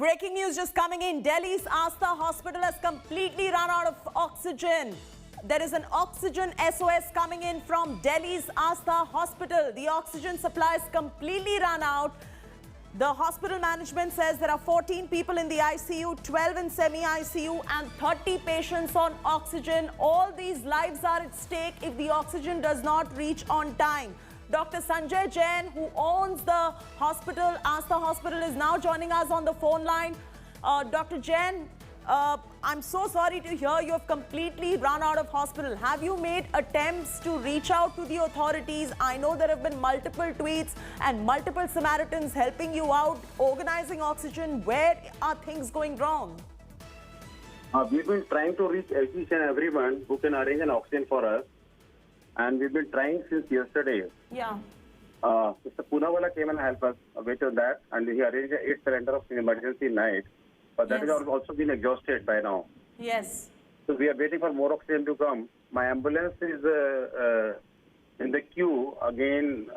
breaking news just coming in. Delhi's Asta Hospital has completely run out of oxygen. There is an oxygen SOS coming in from Delhi's Asta Hospital. The oxygen supply is completely run out. The hospital management says there are 14 people in the ICU, 12 in semi-ICU and 30 patients on oxygen. All these lives are at stake if the oxygen does not reach on time. Dr. Sanjay Jain, who owns the hospital, Asta Hospital, is now joining us on the phone line. Dr. Jain, I'm so sorry to hear you have completely run out of hospital. Have you made attempts to reach out to the authorities? I know there have been multiple tweets and multiple Samaritans helping you out, organizing oxygen. Where are things going wrong? We've been trying to reach each and everyone who can arrange an oxygen for us. And we've been trying since yesterday. Yeah. Mr. Poonawalla came and helped us with that, and he arranged 8 cylinders of emergency night. But that Yes. is also been exhausted by now. Yes. So we are waiting for more oxygen to come. My ambulance is in the queue again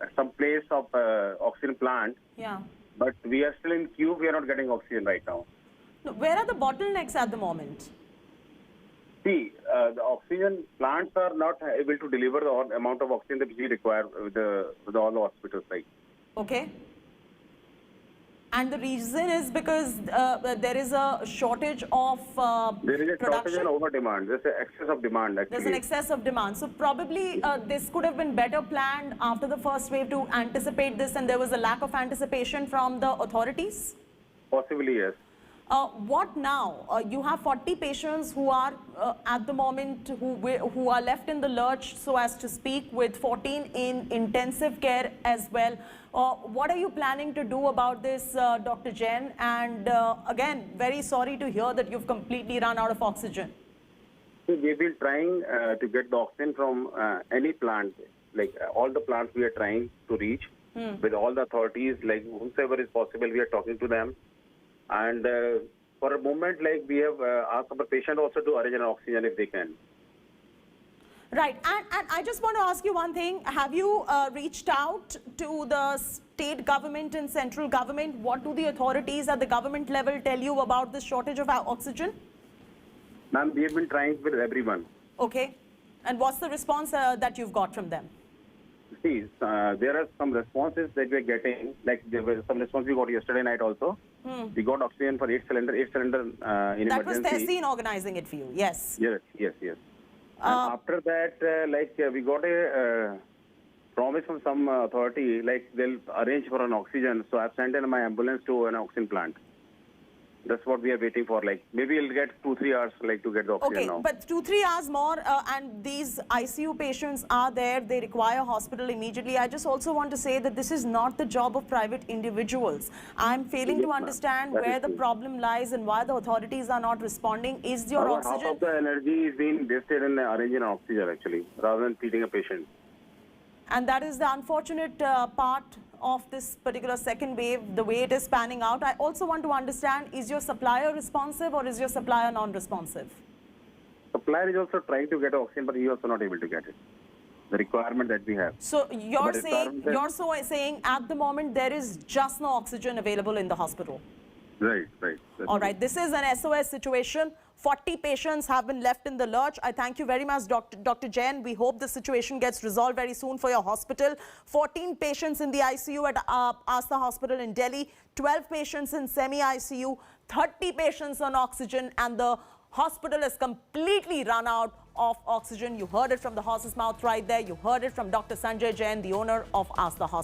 at some place of oxygen plant. Yeah. But we are still in queue. We are not getting oxygen right now. No, where are the bottlenecks at the moment? See, the oxygen plants are not able to deliver the amount of oxygen that we require with all the hospitals, right? Okay. And the reason is because there is a shortage of There is a shortage production. and over demand. There's an excess of demand, actually. There's an excess of demand. So probably this could have been better planned after the first wave to anticipate this, and there was a lack of anticipation from the authorities. Possibly, yes. What now? You have 40 patients who are at the moment who are left in the lurch, so as to speak, with 14 in intensive care as well. What are you planning to do about this, Dr. Jain? And again, very sorry to hear that you've completely run out of oxygen. We've been trying to get the oxygen from any plant, like all the plants we are trying to reach with all the authorities, like whosoever is possible, we are talking to them. And for a moment, like we have asked our patient also to arrange an oxygen if they can. Right, and I just want to ask you one thing. Have you reached out to the state government and central government? What do the authorities at the government level tell you about the shortage of oxygen? Ma'am, we have been trying with everyone. Okay, and what's the response that you've got from them? See, there are some responses that we are getting, like there was some response we got yesterday night also. We got oxygen for 8 cylinder in That emergency. was Tehseen organizing it for you, yes. Yes. And after that, we got a promise from some authority, like they'll arrange for an oxygen. So I've sent in my ambulance to an oxygen plant. That's what we are waiting for. Like maybe we'll get 2-3 hours, like to get the oxygen now. Okay, but 2-3 hours more, and these ICU patients are there. They require hospital immediately. I just also want to say that this is not the job of private individuals. I'm failing to understand where the problem lies and why the authorities are not responding. Is your About oxygen? half of the energy is being wasted in arranging oxygen, actually, rather than treating a patient. And that is the unfortunate part of this particular second wave, the way it is panning out. I also want to understand, is your supplier responsive or is your supplier non-responsive? Supplier is also trying to get oxygen, but he is also not able to get it. The requirement that we have. So you're But saying at the moment there is just no oxygen available in the hospital. Right. All right, this is an SOS situation. 40 patients have been left in the lurch. I thank you very much, Dr. Jain. We hope the situation gets resolved very soon for your hospital. 14 patients in the ICU at Asta Hospital in Delhi, 12 patients in semi-ICU, 30 patients on oxygen, and the hospital has completely run out of oxygen. You heard it from the horse's mouth right there. You heard it from Dr. Sanjay Jain, the owner of Asta Hospital.